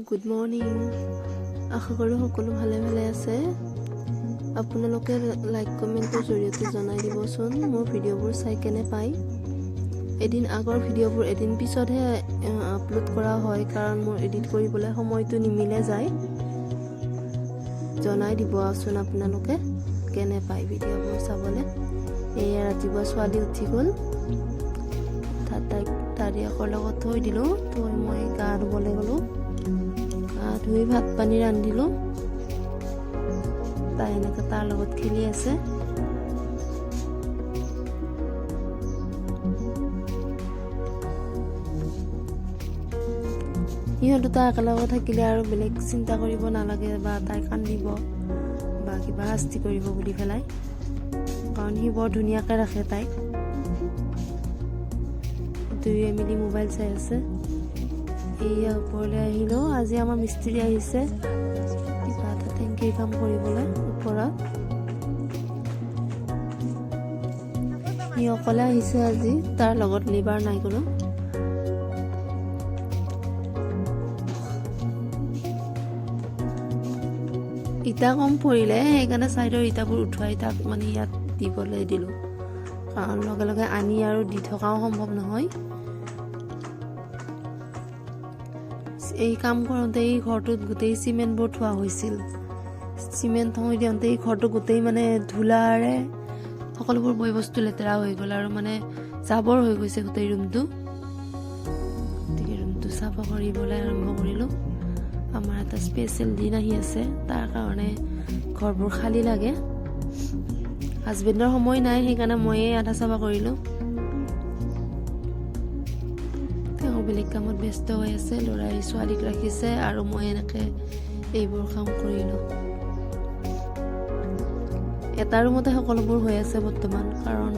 Good morning. আশা কৰোঁ সকলো ভালে ভালে আছে। আপোনালোকে লাইক কমেণ্টৰ জৰিয়তে জনাই দিবচোন মোৰ ভিডিঅ'বোৰ চাই কেনে পায়। এদিন আগৰ ভিডিঅ'বোৰ এদিন পিছতহে আপলোড কৰা হয়, কাৰণ মোৰ এডিট কৰিবলৈ সময়টো নিমিলে যায়। জনাই দিবচোন আপোনালোকে কেনে পায় ভিডিঅ'বোৰ চাবলৈ। এয়া ৰাতিপুৱা ছোৱালী উঠি গ'ল, তাইক দাদিয়াকৰ লগত থৈ দিলোঁ। থৈ মই গা ধুবলৈ গ'লোঁ। গা ধুই ভাত পানী ৰান্ধিলোঁ। তাই এনেকৈ তাৰ লগত খেলি আছে। সিহঁত দুটা একেলগে থাকিলে আৰু বেলেগ চিন্তা কৰিব নালাগে, বা তাই কান্দিব বা কিবা শাস্তি কৰিব বুলি পেলাই, কাৰণ সি বৰ ধুনীয়াকৈ ৰাখে তাইক। দুয়োৱে মিলি মোবাইল চাই আছে। এয়া ওপৰলৈ আহিলোঁ। আজি আমাৰ মিস্ত্ৰী আহিছে কিবা এটা টেংকিৰ কাম কৰিবলৈ ওপৰত। সি অকলে আহিছে আজি, তাৰ লগত লিভাৰ নাই কোনো। ইটা কম পৰিলে সেইকাৰণে ছাইডৰ ইটাবোৰ উঠোৱাই তাক মানে ইয়াত দিবলৈ দিলোঁ, কাৰণ লগে লগে আনি আৰু দি থকাও সম্ভৱ নহয়। এই কাম কৰোঁতে এই ঘৰটোত গোটেই চিমেণ্টবোৰ থোৱা হৈছিল। চিমেণ্ট থৈ দিওঁতে এই ঘৰটো গোটেই মানে ধূলাৰে সকলোবোৰ বয় বস্তু লেতেৰা হৈ গ'ল, আৰু মানে জাবৰ হৈ গৈছে গোটেই ৰুমটো। গতিকে ৰুমটো চাফা কৰিবলৈ আৰম্ভ কৰিলোঁ। আমাৰ এটা স্পেচিয়েল দিন আহি আছে, তাৰ কাৰণে ঘৰবোৰ খালী লাগে। হাজবেণ্ডৰ সময় নাই, সেইকাৰণে ময়েই আধা চাফা কৰিলোঁ। তেওঁ বেলেগ কামত ব্যস্ত হৈ আছে, ল'ৰাই ছোৱালীক ৰাখিছে, আৰু মই এনেকৈ এইবোৰ কাম কৰিলোঁ। এটা ৰুমতে সকলোবোৰ হৈ আছে বৰ্তমান, কাৰণ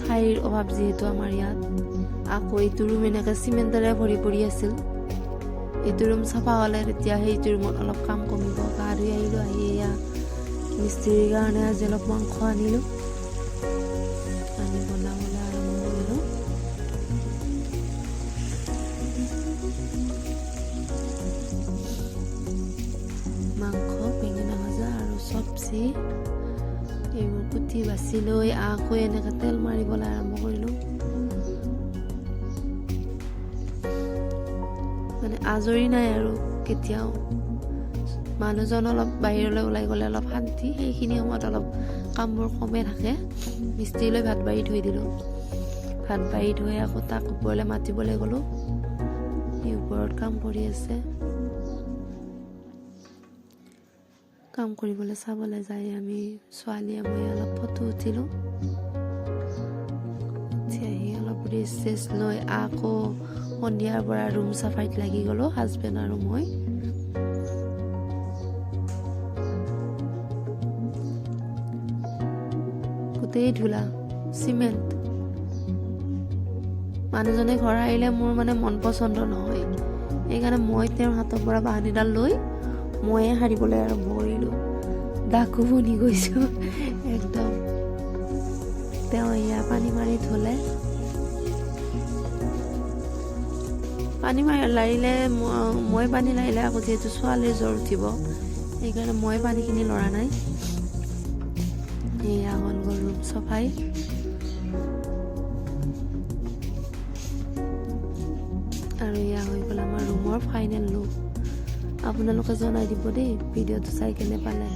ঠাইৰ অভাৱ যিহেতু আমাৰ ইয়াত। আকৌ এইটো ৰুম এনেকৈ চিমেণ্টেৰে ভৰি পৰি আছিল। এইটো ৰুম চাফা হ'লে তেতিয়া সেইটো ৰুমত অলপ কাম কমিব। গা ধুই আহিলোঁ। আহি এয়া মিস্ত্ৰীৰ কাৰণে আজি অলপ মাংস আনিলোঁ, আনি বনাবলৈ আৰম্ভ কৰিলোঁ। মাংস, বেঙেনা ভজা আৰু চব্জি, এইবোৰ কুটি বাছি লৈ আকৌ এনেকৈ তেল মাৰিবলৈ আৰম্ভ কৰিলোঁ। মানে আজৰি নাই আৰু কেতিয়াও। মানুহজন অলপ বাহিৰলৈ ওলাই গ'লে অলপ শান্তি, সেইখিনি সময়ত অলপ কামবোৰ কমে থাকে। মিস্ত্ৰীলৈ ভাত বাঢ়ি থৈ দিলোঁ। ভাত বাঢ়ি থৈ আকৌ তাক ওপৰলৈ মাতিবলৈ গ'লোঁ। সি ওপৰত কাম কৰি আছে। কাম কৰিবলৈ চাবলৈ যাই আমি ছোৱালীয়ে মই অলপ ফটো উঠিলোঁ। উঠি আহি অলপ ৰেষ্ট লৈ আকৌ সন্ধিয়াৰ পৰা ৰুম চাফাইত লাগি গ'লোঁ, হাজবেণ্ড আৰু মই। গোটেই ধূলা, চিমেণ্ট। মানুহজনে ঘৰ আহিলে মোৰ মানে মন পচন্দ নহয়, সেইকাৰণে মই তেওঁৰ হাতৰ পৰা বাহানিডাল লৈ ময়ে সাৰিবলৈ আৰম্ভ কৰিলোঁ। দাকো বনি গৈছোঁ একদম। তেওঁ এয়া পানী মাৰি থ'লে। পানী লাৰিলে মই পানী লাৰিলে আকৌ যিহেতু ছোৱালীৰ জ্বৰ উঠিব, সেইকাৰণে মই পানীখিনি লৰা নাই। এয়া হ'ল গ'ল ৰুম চাফাই। আৰু এয়া হৈ গ'ল আমাৰ ৰুমৰ ফাইনেল লুক। আপোনালোকে জনাই দিব দেই ভিডিঅ'টো চাই কেনে পালে।